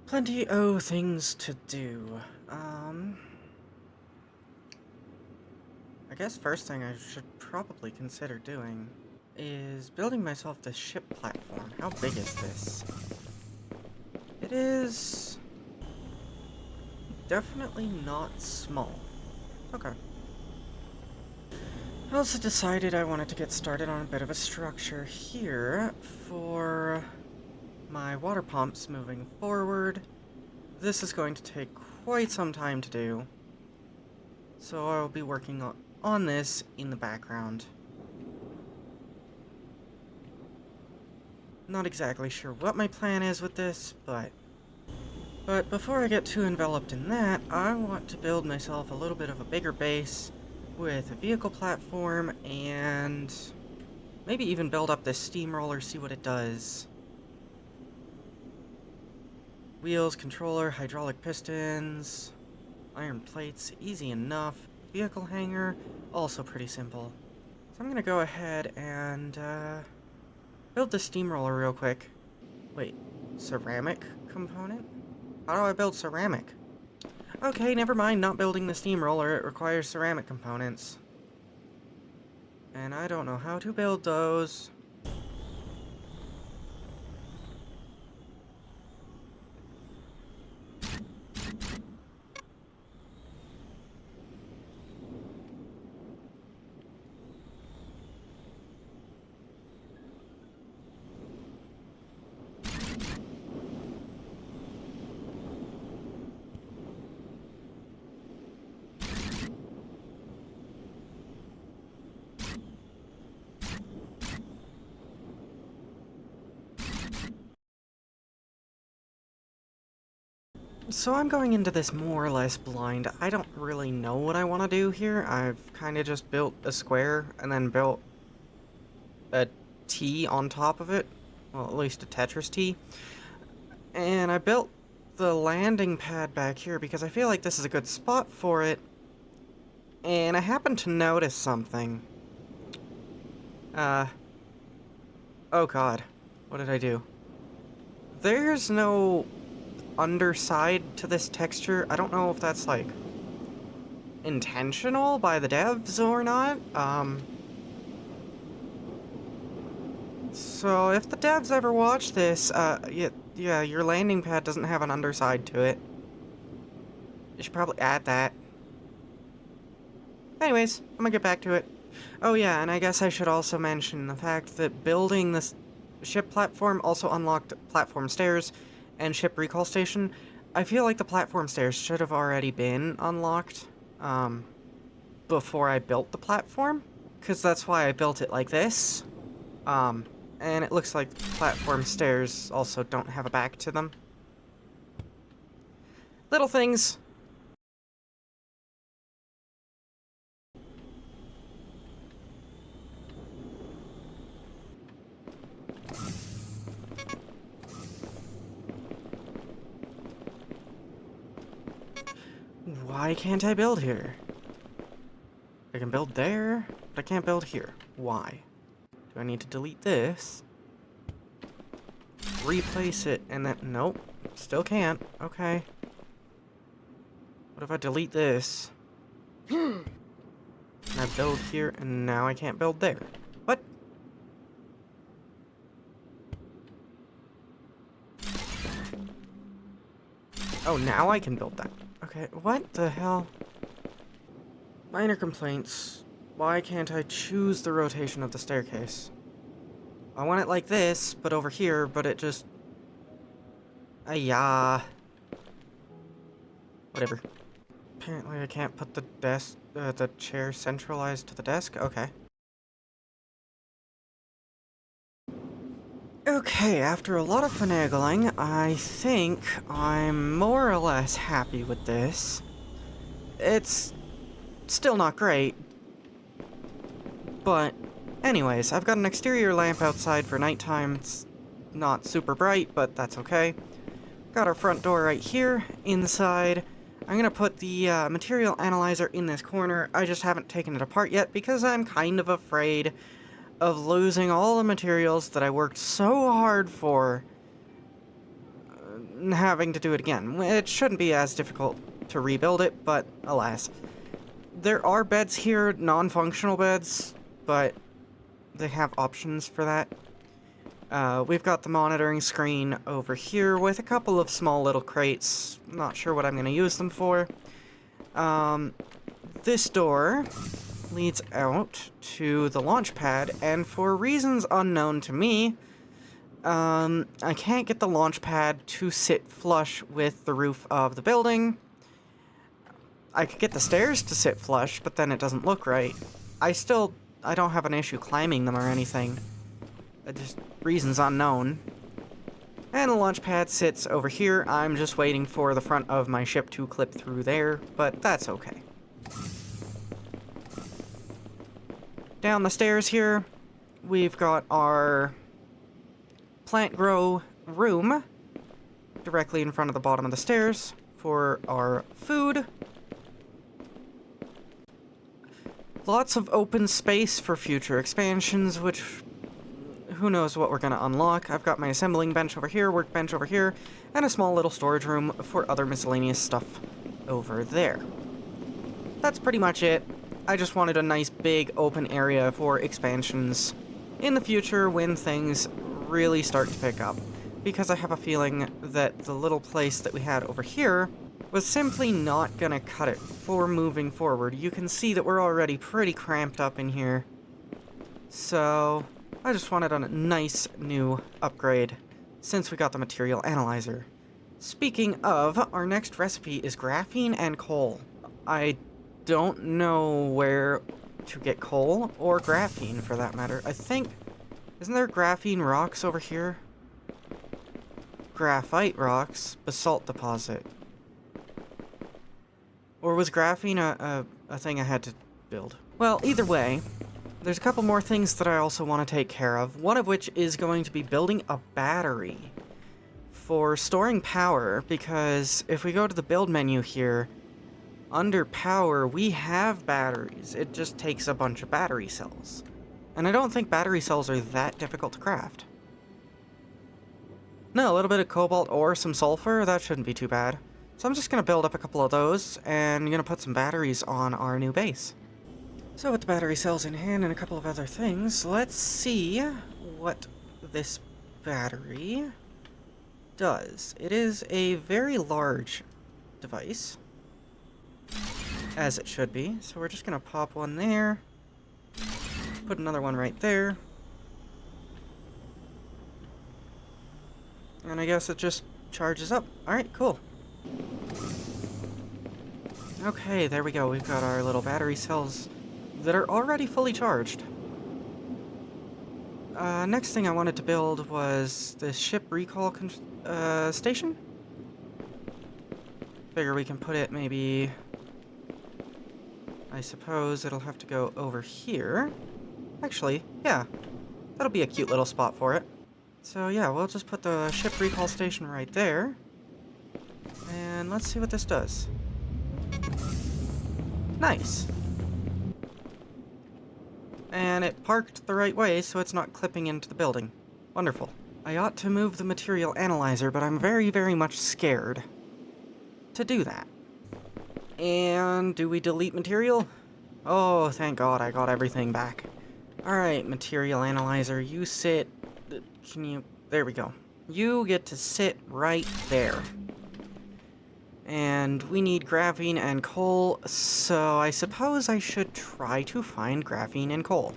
Plenty of things to do. I guess first thing I should probably consider doing is building myself this ship platform. How big is this? It is definitely not small. Okay. I also decided I wanted to get started on a bit of a structure here for my water pumps moving forward. This is going to take quite some time to do, so I'll be working on this in the background. Not exactly sure what my plan is with this, but before I get too enveloped in that, I want to build myself a little bit of a bigger base with a vehicle platform and maybe even build up this steamroller, see what it does. Wheels, controller, hydraulic pistons, iron plates, easy enough. Vehicle hanger, also pretty simple. So I'm gonna go ahead and build the steamroller real quick. Wait, ceramic component? How do I build ceramic? Okay, never mind, not building the steamroller, it requires ceramic components. And I don't know how to build those. So I'm going into this more or less blind. I don't really know what I want to do here. I've kind of just built a square and then built a T on top of it. Well, at least a Tetris T. And I built the landing pad back here because I feel like this is a good spot for it. And I happened to notice something. Oh god. What did I do? There's no underside to this texture. I don't know if that's, like, intentional by the devs or not. So if the devs ever watch this, yeah, your landing pad doesn't have an underside to it. You should probably add that. Anyways, I'm gonna get back to it. Oh yeah, and I guess I should also mention the fact that building this ship platform also unlocked platform stairs and ship recall station. I feel like the platform stairs should have already been unlocked, before I built the platform, because that's why I built it like this. And it looks like platform stairs also don't have a back to them. Little things. Why can't I build here? I can build there, but I can't build here. Why? Do I need to delete this? Replace it, and then... Nope. Still can't. Okay. What if I delete this? And I build here, and now I can't build there. What? Oh, now I can build that. Okay, what the hell? Minor complaints. Why can't I choose the rotation of the staircase? I want it like this, but over here, but it just... yeah. Whatever. Apparently I can't put the desk, the chair centralized to the desk? Okay. Okay, after a lot of finagling, I think I'm more or less happy with this. It's still not great, but anyways, I've got an exterior lamp outside for nighttime. It's not super bright, but that's okay. Got our front door right here. Inside, I'm gonna put the material analyzer in this corner. I just haven't taken it apart yet because I'm kind of afraid of losing all the materials that I worked so hard for having to do it again. It shouldn't be as difficult to rebuild it, but alas. There are beds here, non-functional beds, but they have options for that. We've got the monitoring screen over here with a couple of small little crates. Not sure what I'm going to use them for. This door leads out to the launch pad, and for reasons unknown to me, I can't get the launch pad to sit flush with the roof of the building. I could get the stairs to sit flush, but then it doesn't look right. I don't have an issue climbing them or anything. Just reasons unknown. And the launch pad sits over here. I'm just waiting for the front of my ship to clip through there, but that's okay. Down the stairs here, we've got our plant grow room directly in front of the bottom of the stairs for our food. Lots of open space for future expansions, which who knows what we're going to unlock. I've got my assembling bench over here, workbench over here, and a small little storage room for other miscellaneous stuff over there. That's pretty much it. I just wanted a nice big open area for expansions in the future when things really start to pick up, because I have a feeling that the little place that we had over here was simply not gonna cut it for moving forward. You can see that we're already pretty cramped up in here, so I just wanted a nice new upgrade since we got the material analyzer. Speaking of, our next recipe is graphene and coal. I don't know where to get coal, or graphene for that matter. I think, isn't there graphene rocks over here? Graphite rocks, basalt deposit. Or was graphene a thing I had to build? Well, either way, there's a couple more things that I also want to take care of, one of which is going to be building a battery for storing power, because if we go to the build menu here, under power, we have batteries. It just takes a bunch of battery cells. And I don't think battery cells are that difficult to craft. No, a little bit of cobalt or some sulfur, that shouldn't be too bad. So I'm just going to build up a couple of those, and I'm going to put some batteries on our new base. So with the battery cells in hand and a couple of other things, let's see what this battery does. It is a very large device, as it should be. So we're just going to pop one there, put another one right there, and I guess it just charges up. Alright, cool. Okay, there we go. We've got our little battery cells that are already fully charged. Next thing I wanted to build was this ship recall station. Figure we can put it maybe... I suppose it'll have to go over here. Actually, yeah. That'll be a cute little spot for it. So yeah, we'll just put the ship recall station right there. And let's see what this does. Nice. And it parked the right way, so it's not clipping into the building. Wonderful. I ought to move the material analyzer, but I'm very, very much scared to do that. And do we delete material? Oh, thank God, I got everything back. Alright, material analyzer, you sit... Can you... There we go. You get to sit right there. And we need graphene and coal, so I suppose I should try to find graphene and coal.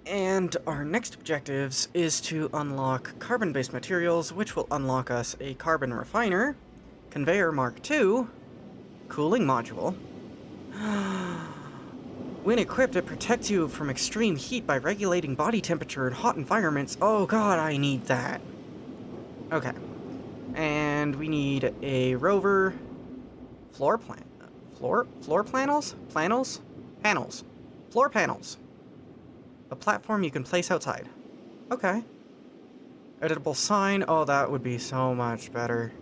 And our next objectives is to unlock carbon-based materials, which will unlock us a carbon refiner, conveyor Mark II, cooling module. When equipped, it protects you from extreme heat by regulating body temperature in hot environments. Oh god, I need that. Okay. And we need a rover, floor panels? Floor panels. A platform you can place outside. Okay. Editable sign, oh that would be so much better.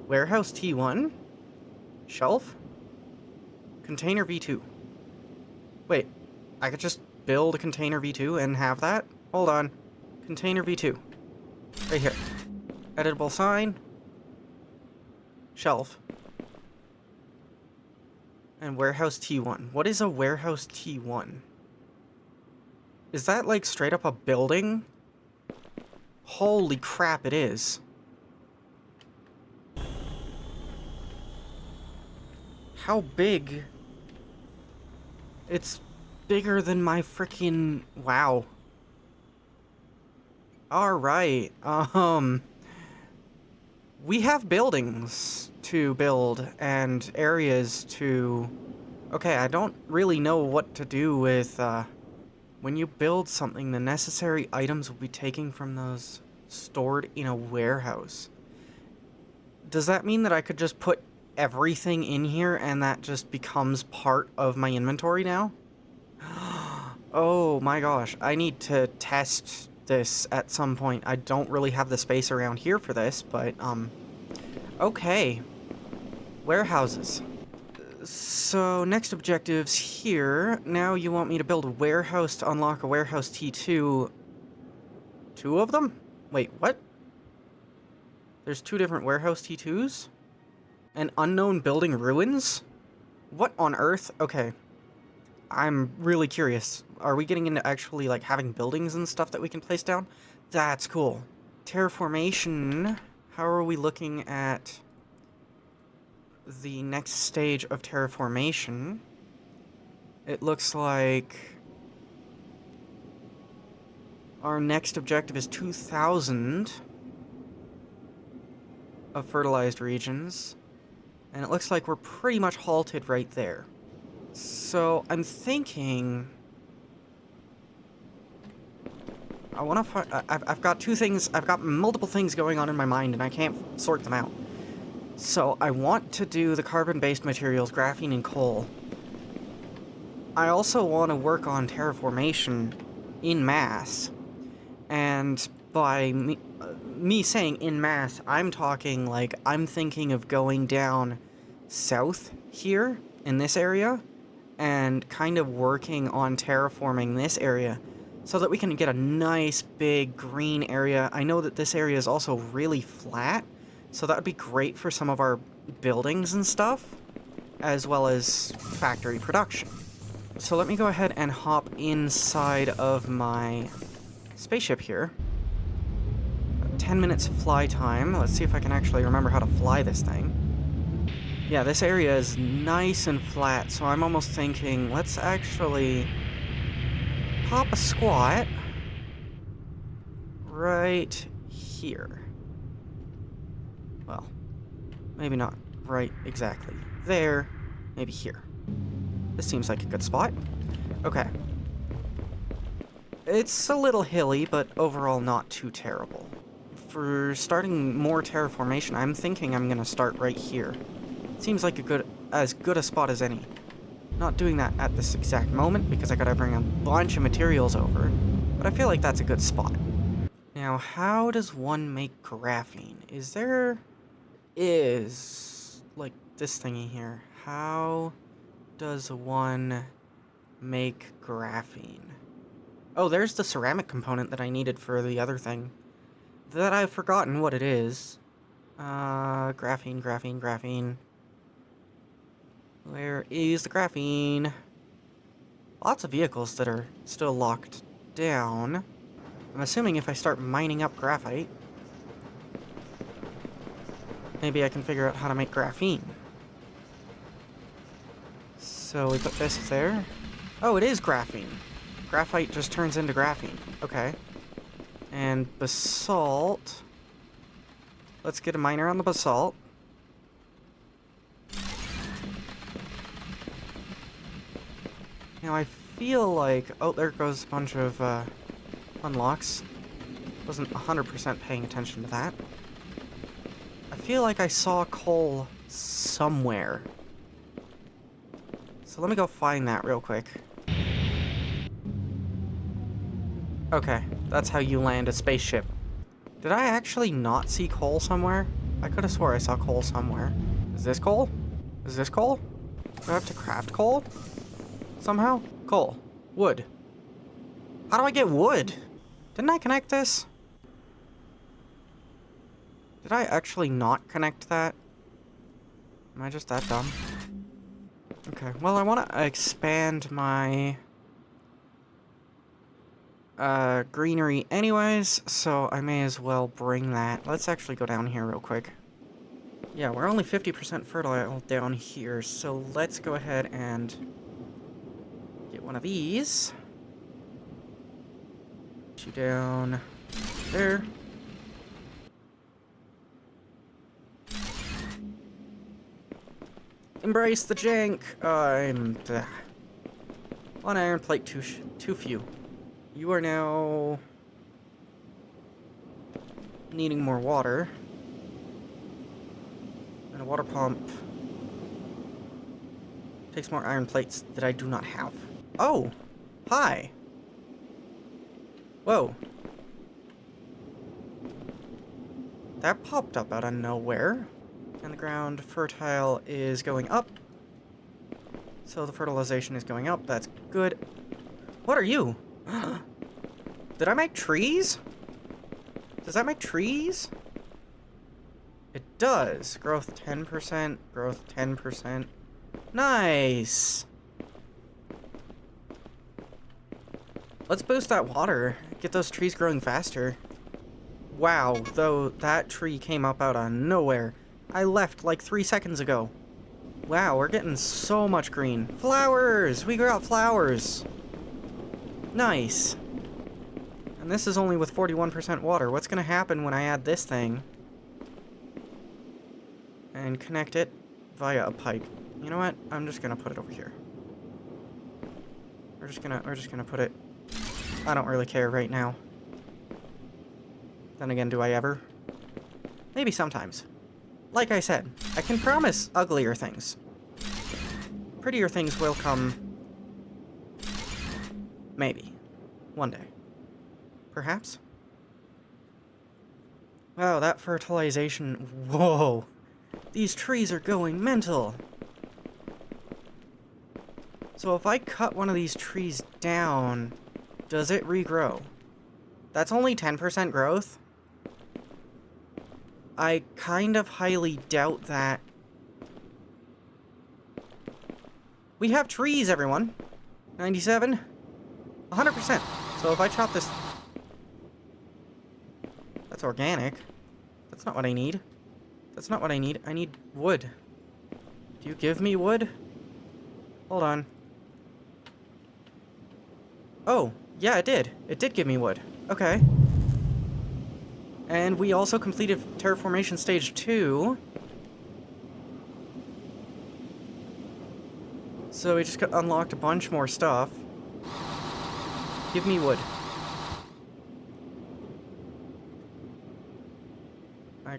Warehouse T1. Shelf. Container V2. Wait, I could just build a container V2 and have that? Hold on. Container V2. Right here. Editable sign. shelf. And warehouse T1. What is a warehouse T1? Is that like straight up a building? Holy crap, it is. How big? It's bigger than my freaking... Wow. Alright, we have buildings to build and areas to... Okay, I don't really know what to do with, when you build something, the necessary items will be taken from those stored in a warehouse. Does that mean that I could just put everything in here and that just becomes part of my inventory now? Oh my gosh, I need to test this at some point. I don't really have the space around here for this, but, okay. Warehouses. So, next objectives here. Now you want me to build a warehouse to unlock a warehouse T2. 2 of them? Wait, what? There's 2 different warehouse T2s? An unknown building ruins? What on earth? Okay. I'm really curious. Are we getting into actually, like, having buildings and stuff that we can place down? That's cool. Terraformation. How are we looking at the next stage of terraformation? It looks like our next objective is 2,000 of fertilized regions. And it looks like we're pretty much halted right there. So, I'm thinking... I've got 2 things, I've got multiple things going on in my mind and I can't sort them out. So, I want to do the carbon-based materials, graphene and coal. I also want to work on terraformation in mass. And by me saying in mass, I'm talking like, I'm thinking of going down south here in this area and kind of working on terraforming this area so that we can get a nice big green area. I know that this area is also really flat, so that would be great for some of our buildings and stuff, as well as factory production. So let me go ahead and hop inside of my spaceship here. 10 minutes fly time. Let's see if I can actually remember how to fly this thing. Yeah, this area is nice and flat, so I'm almost thinking, let's actually pop a squat right here. Well, maybe not right exactly there, maybe here. This seems like a good spot. Okay. It's a little hilly, but overall not too terrible. For starting more terraformation, I'm thinking I'm gonna start right here. Seems like as good a spot as any. Not doing that at this exact moment because I gotta bring a bunch of materials over, but I feel like that's a good spot. Now, how does one make graphene? Is like this thingy here. How does one make graphene? Oh, there's the ceramic component that I needed for the other thing. That I've forgotten what it is. Graphene. Where is the graphene? Lots of vehicles that are still locked down. I'm assuming if I start mining up graphite, maybe I can figure out how to make graphene. So we put this there. Oh, it is graphene. Graphite just turns into graphene. Okay. And basalt. Let's get a miner on the basalt. Now I feel like... Oh, there goes a bunch of unlocks. Wasn't 100% paying attention to that. I feel like I saw coal somewhere. So let me go find that real quick. Okay, that's how you land a spaceship. Did I actually not see coal somewhere? I could have swore I saw coal somewhere. Is this coal? Is this coal? Do I have to craft coal? Somehow? Coal. Wood. How do I get wood? Didn't I connect this? Did I actually not connect that? Am I just that dumb? Okay, well, I want to expand my greenery anyways, so I may as well bring that. Let's actually go down here real quick. Yeah, we're only 50% fertile down here, so let's go ahead and get one of these. Put you down there. Embrace the jank! One iron plate, too few. You are now needing more water. And a water pump takes more iron plates that I do not have. Oh! Hi! Whoa. That popped up out of nowhere. And the ground fertile is going up. So the fertilization is going up. That's good. What are you? Did I make trees? Does that make trees? It does. Growth 10%. Growth 10%. Nice! Let's boost that water. Get those trees growing faster. Wow, though that tree came up out of nowhere. I left like 3 seconds ago. Wow, we're getting so much green. Flowers! We got flowers! Nice. And this is only with 41% water. What's gonna happen when I add this thing and connect it via a pipe? You know what? I'm just gonna put it over here. We're just gonna put it... I don't really care right now. Then again, do I ever? Maybe sometimes. Like I said, I can promise uglier things. Prettier things will come. Maybe. One day. Perhaps? Wow, that fertilization... Whoa! These trees are going mental! So if I cut one of these trees down, does it regrow? That's only 10% growth? I kind of highly doubt that. We have trees, everyone. 97. 100%. So if I chop this... That's organic. That's not what I need. That's not what I need. I need wood. Do you give me wood? Hold on. Oh, yeah, it did. It did give me wood. Okay. And we also completed terraformation stage 2. So we just unlocked a bunch more stuff. Give me wood. I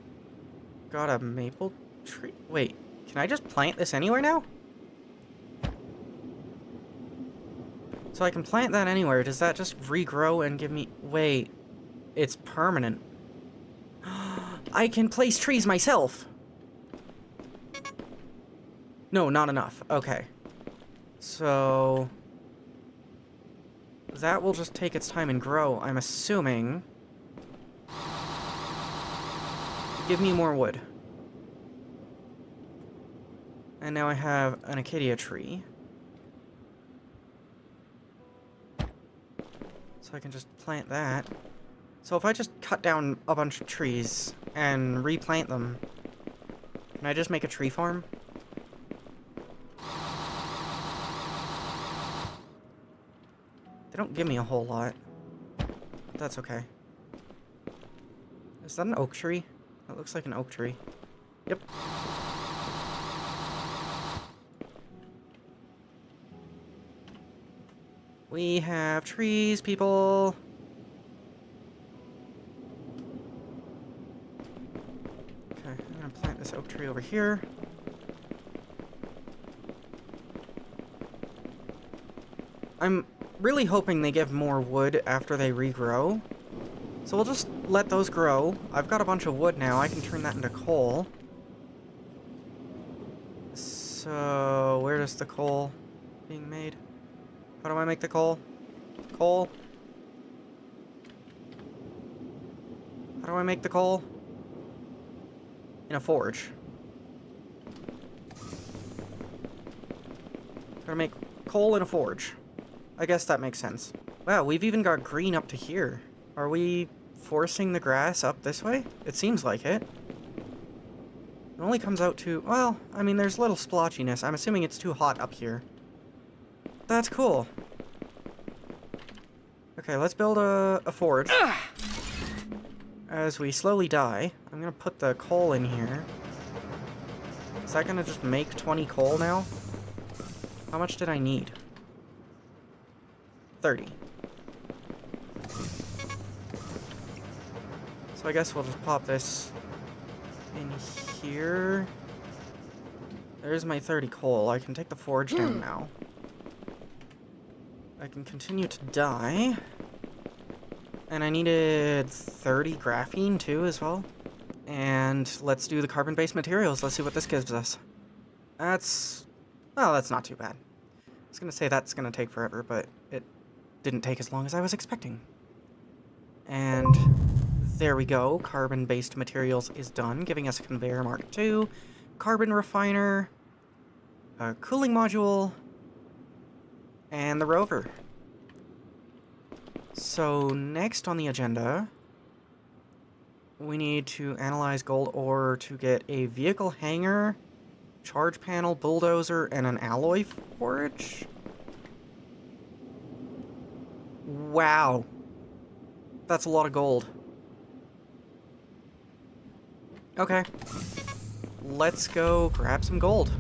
got a maple tree. Wait, can I just plant this anywhere now? So I can plant that anywhere. Does that just regrow and give me... Wait, it's permanent. I can place trees myself! No, not enough. Okay. So... that will just take its time and grow, I'm assuming. Give me more wood. And now I have an acacia tree. So I can just plant that. So if I just cut down a bunch of trees and replant them, can I just make a tree farm? They don't give me a whole lot, but that's okay. Is that an oak tree? That looks like an oak tree. Yep. We have trees, people! Okay, I'm gonna plant this oak tree over here. I'm really hoping they give more wood after they regrow. So we'll just let those grow. I've got a bunch of wood now. I can turn that into coal. So where is the coal being made? How do I make the coal? Coal? How do I make the coal? In a forge. Gonna make coal in a forge. I guess that makes sense. Wow, we've even got green up to here. Are we forcing the grass up this way? It seems like it. It only comes out to... Well, I mean, there's a little splotchiness. I'm assuming it's too hot up here. That's cool. Okay, let's build a forge. As we slowly die, I'm gonna put the coal in here. Is that gonna just make 20 coal now? How much did I need? 30. So I guess we'll just pop this in here. There's my 30 coal. I can take the forge down now. I can continue to die. And I needed 30 graphene too as well. And let's do the carbon-based materials. Let's see what this gives us. That's... well, that's not too bad. I was gonna say that's gonna take forever, but it didn't take as long as I was expecting. And there we go. Carbon-based materials is done, giving us a conveyor Mark II, carbon refiner, a cooling module, and the rover. So next on the agenda, we need to analyze gold ore to get a vehicle hangar, charge panel, bulldozer, and an alloy forge. Wow. That's a lot of gold. Okay. Let's go grab some gold.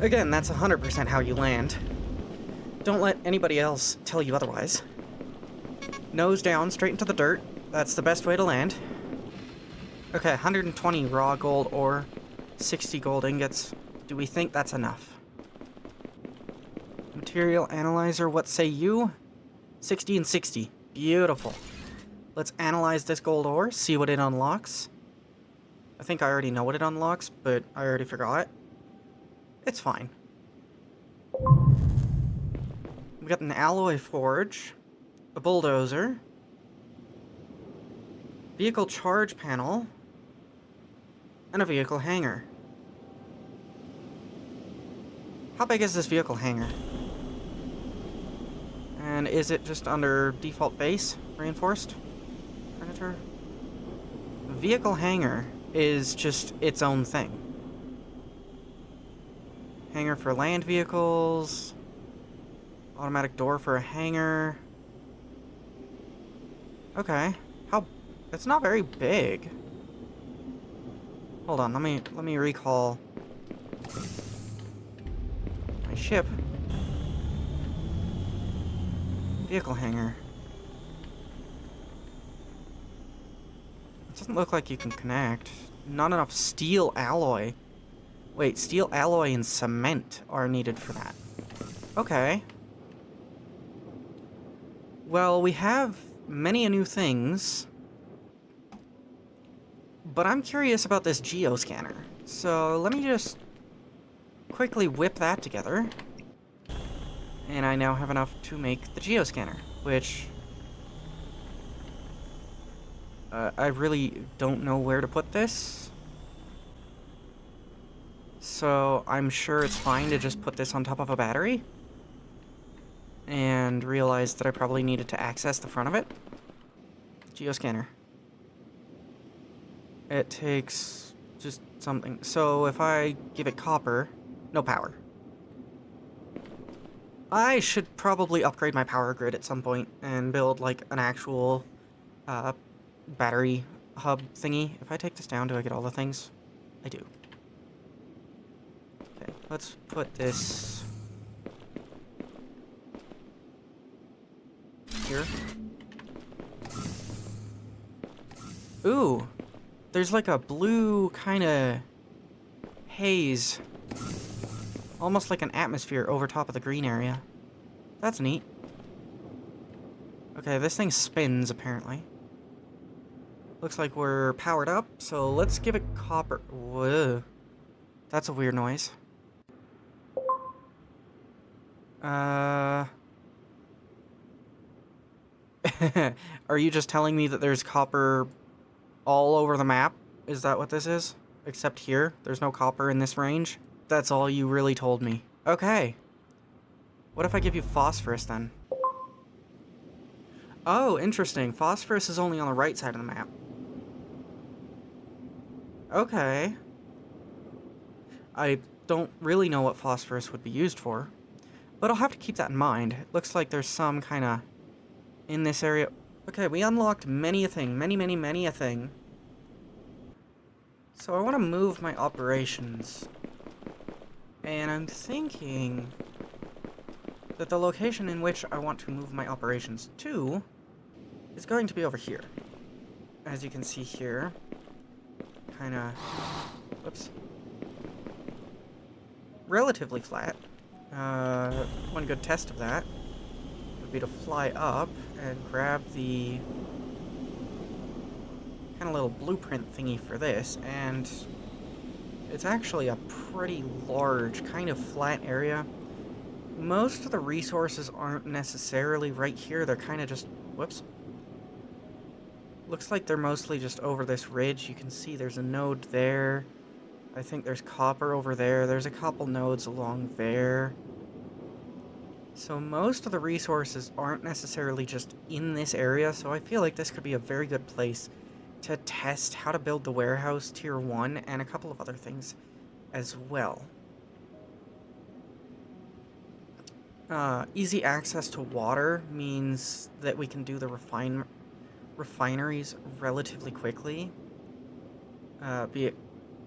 Again, that's 100% how you land. Don't let anybody else tell you otherwise. Nose down, straight into the dirt. That's the best way to land. Okay, 120 raw gold ore, 60 gold ingots. Do we think that's enough? Material analyzer, what say you? 60 and 60. Beautiful. Let's analyze this gold ore, see what it unlocks. I think I already know what it unlocks, but I already forgot. It's fine. We got an alloy forge, a bulldozer, vehicle charge panel, and a vehicle hangar. How big is this vehicle hangar? And is it just under default base? Reinforced? Furniture? Vehicle hangar is just its own thing. Hangar for land vehicles. Automatic door for a hangar. Okay. How... it's not very big. Hold on, let me recall my ship. Vehicle hangar. It doesn't look like you can connect. Not enough steel alloy. Wait, steel alloy and cement are needed for that. Okay. Well, we have many new things, but I'm curious about this geoscanner. So let me just quickly whip that together. And I now have enough to make the geoscanner, which I really don't know where to put this. So I'm sure it's fine to just put this on top of a battery. And realize that I probably needed to access the front of it. Geoscanner. It takes just something. So if I give it copper, no power. I should probably upgrade my power grid at some point and build like an actual battery hub thingy. If I take this down, do I get all the things? I do. Okay, let's put this here. Ooh, there's like a blue kind of haze, almost like an atmosphere over top of the green area. That's neat. Okay, this thing spins apparently. Looks like we're powered up, so let's give it copper. Whoa, that's a weird noise. Are you just telling me that there's copper all over the map? Is that what this is? Except here, there's no copper in this range? That's all you really told me. Okay. What if I give you phosphorus then? Oh, interesting. Phosphorus is only on the right side of the map. Okay. I don't really know what phosphorus would be used for, but I'll have to keep that in mind. It looks like there's some kind of... in this area... Okay, we unlocked many a thing. Many a thing. So I want to move my operations. And I'm thinking that the location in which I want to move my operations to is going to be over here. As you can see here. Kinda... whoops. Relatively flat. One good test of that would be to fly up and grab the kind of little blueprint thingy for this, and it's actually a pretty large, kind of flat area. Most of the resources aren't necessarily right here, they're kind of just... whoops. Looks like they're mostly just over this ridge. You can see there's a node there. I think there's copper over there. There's a couple nodes along there. So most of the resources aren't necessarily just in this area, so I feel like this could be a very good place to test how to build the warehouse tier 1 and a couple of other things as well. Easy access to water means that we can do the refineries relatively quickly. Be it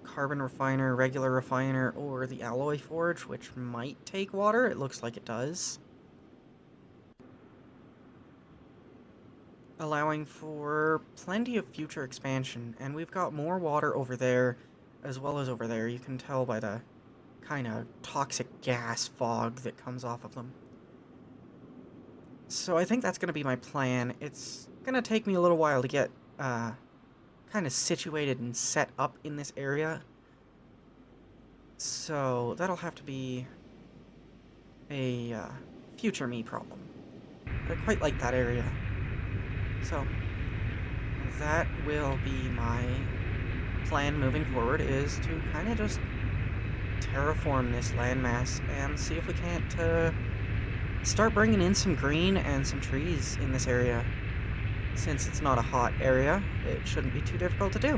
carbon refiner, regular refiner, or the alloy forge, which might take water. It looks like it does. Allowing for plenty of future expansion, and we've got more water over there as well as over there. You can tell by the kind of toxic gas fog that comes off of them. So I think that's going to be my plan. It's going to take me a little while to get kind of situated and set up in this area. So that'll have to be a future me problem. I quite like that area. So that will be my plan moving forward, is to kind of just terraform this landmass and see if we can't start bringing in some green and some trees in this area. Since it's not a hot area, it shouldn't be too difficult to do.